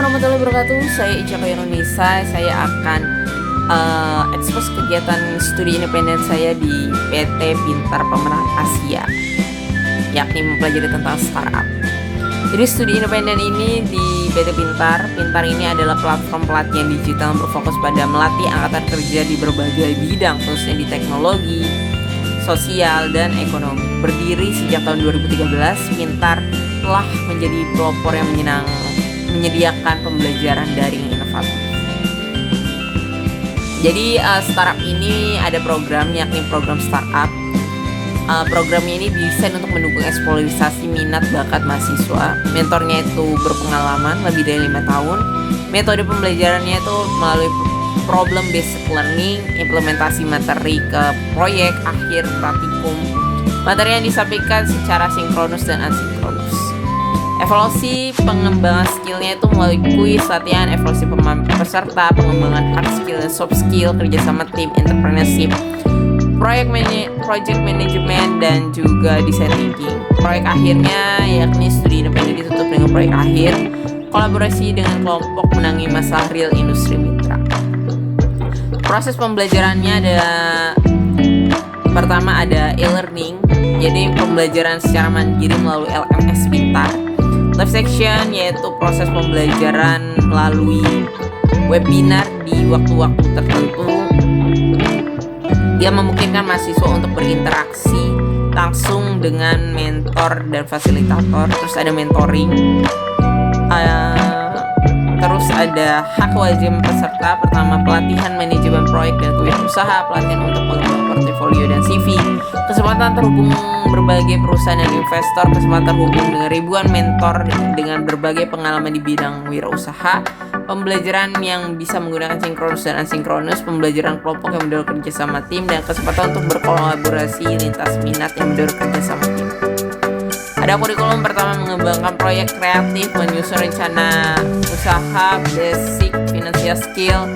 warahmatullahi wabarakatuh. Saya Ica Kairunisa. Saya akan expose kegiatan studi independen saya di PT Pintar Pemenang Asia, yakni mempelajari tentang startup. Jadi studi independen ini di PT Pintar ini adalah platform pelatihan digital yang berfokus pada melatih angkatan kerja di berbagai bidang, khususnya di teknologi, sosial, dan ekonomi. Berdiri sejak tahun 2013, Pintar telah menjadi pelopor yang menyediakan pembelajaran daring inovatif. Jadi startup ini ada program, yakni program startup. Program ini didesain untuk mendukung eksplorasi minat bakat mahasiswa. Mentornya itu berpengalaman lebih dari 5 tahun. Metode pembelajarannya itu melalui problem based learning, implementasi materi ke proyek akhir praktikum. Materi yang disampaikan secara sinkronus dan asinkronus. Evaluasi pengembangan skillnya itu melalui kuis, latihan, evaluasi peserta, pengembangan hard skill dan soft skill, kerjasama tim, entrepreneurship, project management, dan juga design thinking. Proyek akhirnya yakni studi independen ditutup dengan proyek akhir, kolaborasi dengan kelompok menangani masalah real industri mitra. Proses pembelajarannya pertama ada e-learning, jadi pembelajaran secara mandiri melalui LMS Pintar. Live section yaitu proses pembelajaran melalui webinar di waktu-waktu tertentu. Dia memungkinkan mahasiswa untuk berinteraksi langsung dengan mentor dan fasilitator. Terus ada mentoring. Terus ada hak wajib peserta. Pertama, pelatihan manajemen proyek dan kewirausahaan, pelatihan untuk pengembangan portofolio dan CV, kesempatan terhubung berbagai perusahaan dan investor, kesempatan terhubung dengan ribuan mentor dengan berbagai pengalaman di bidang wirausaha, pembelajaran yang bisa menggunakan sinkronus dan asinkronus, pembelajaran kelompok yang mendorong kerja sama tim, dan kesempatan untuk berkolaborasi lintas minat yang mendorong kerja sama tim. Ada kurikulum pertama mengembangkan proyek kreatif, menyusun rencana usaha, basic financial skill.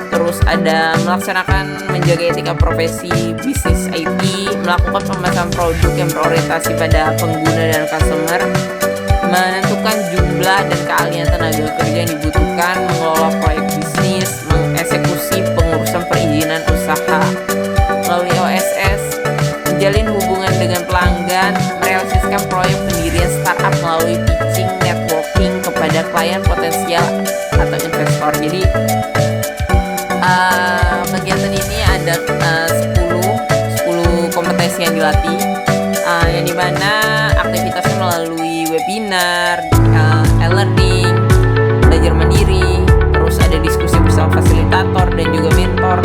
Terus ada melaksanakan menjaga etika profesi, bisnis IT, melakukan pemasaran produk yang berorientasi pada pengguna dan customer, menentukan jumlah dan keahlian tenaga kerja yang dibutuhkan, mengelola proyek bisnis, mengeksekusi pengurusan perizinan usaha melalui OSS, menjalin hubungan dengan pelanggan, merealisasikan proyek pendirian startup melalui pitching, networking kepada klien potensial atau investor. Jadi kegiatan ini ada 10 kompetensi yang dilatih, yang dimana aktivitasnya melalui webinar, e-learning, belajar mandiri, terus ada diskusi bersama fasilitator dan juga mentor,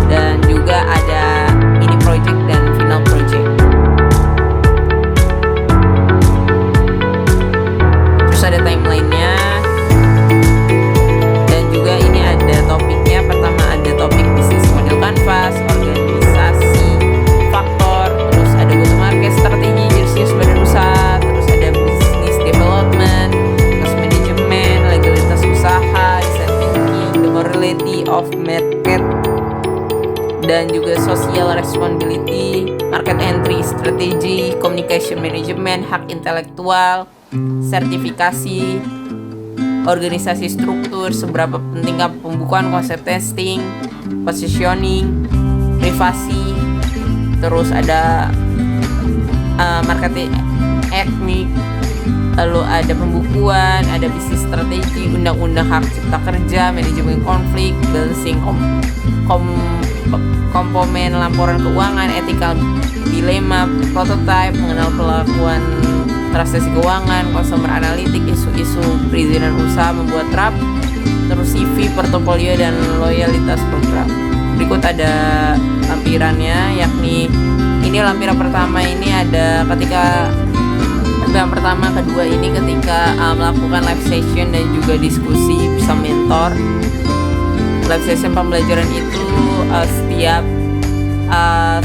dan juga ada mini project dan final project. Terus ada timelinenya, dan juga ini ada topiknya. Pertama ada topik bisnis model canvas, organisasi faktor, terus ada go to market strategi, bisnis badan usaha, terus ada business development, cost management, legalitas usaha, design thinking, the morality of market, dan juga social responsibility, market entry strategi, communication management, hak intelektual, sertifikasi, organisasi struktur, seberapa pentingkah pembukaan, konsep testing, positioning, privasi, terus ada marketing teknik, lalu ada pembukuan, ada bisnis strategi, undang-undang hak cipta kerja, manajemen konflik, balancing komponen laporan keuangan, etikal dilema, prototype, mengenal pelakuan transaksi keuangan, consumer analytic, isu-isu perizinan usaha, membuat draft, terus CV, portofolio, dan loyalitas program. Berikut ada lampirannya, yakni ini lampiran pertama ini ada ketika lampiran pertama, kedua ini ketika melakukan live session dan juga diskusi bersama mentor. Live session pembelajaran itu setiap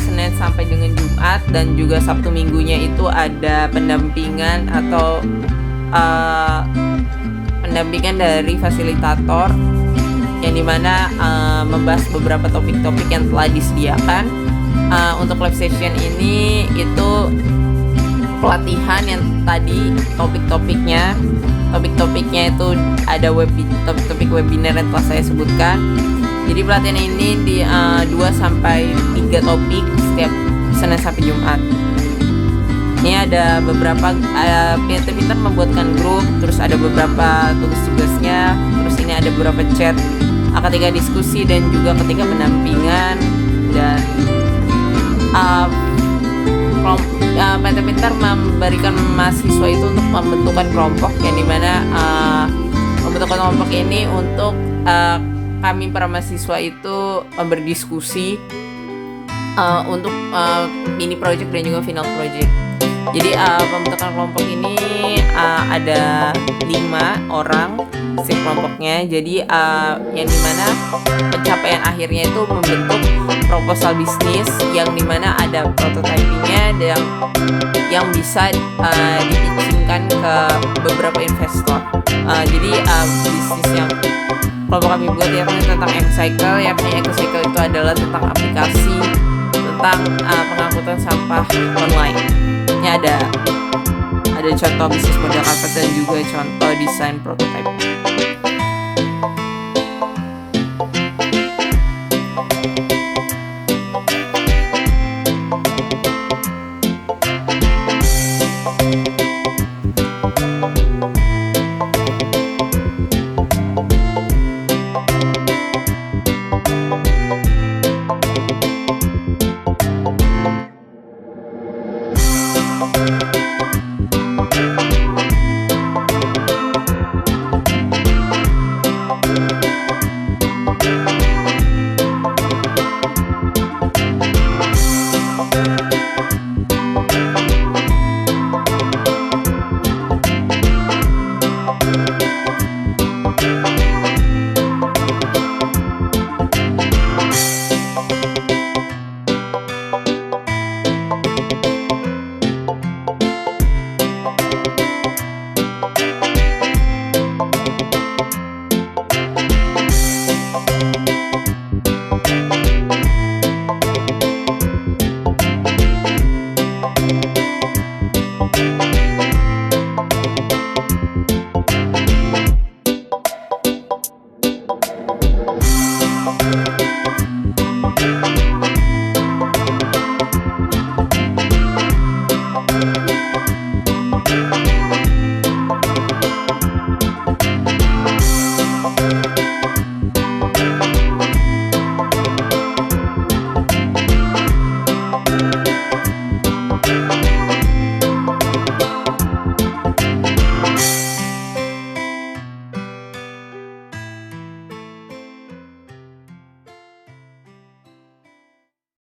Senin sampai dengan Jumat, dan juga Sabtu minggunya itu ada pendampingan atau pendampingan dari fasilitator yang dimana membahas beberapa topik-topik yang telah disediakan. Untuk live session ini itu pelatihan yang tadi topik-topiknya topik-topiknya itu ada topik-topik webinar yang telah saya sebutkan. Jadi pelatihan ini di 2 sampai 3 topik setiap Senin sampai Jumat. Ini ada beberapa pinter-pinter membuatkan grup, terus ada beberapa tugas-tugasnya, terus ini ada beberapa chat ketika diskusi dan juga ketika pendampingan, dan pinter-pinter memberikan mahasiswa itu untuk membentukkan kelompok, yang dimana membentukkan kelompok ini untuk kami para mahasiswa itu berdiskusi untuk mini project dan juga final project. Jadi pembentukan kelompok ini ada 5 orang setiap kelompoknya. Jadi yang dimana pencapaian akhirnya itu membentuk proposal bisnis yang dimana ada prototypingnya dan yang bisa dipitchingkan ke beberapa investor. Jadi bisnis yang kelompok kami buat yakni tentang EcoCycle. Yakni EcoCycle itu adalah tentang aplikasi tentang pengangkutan sampah online. Ini ada contoh bisnis model kanvas dan juga contoh desain prototype.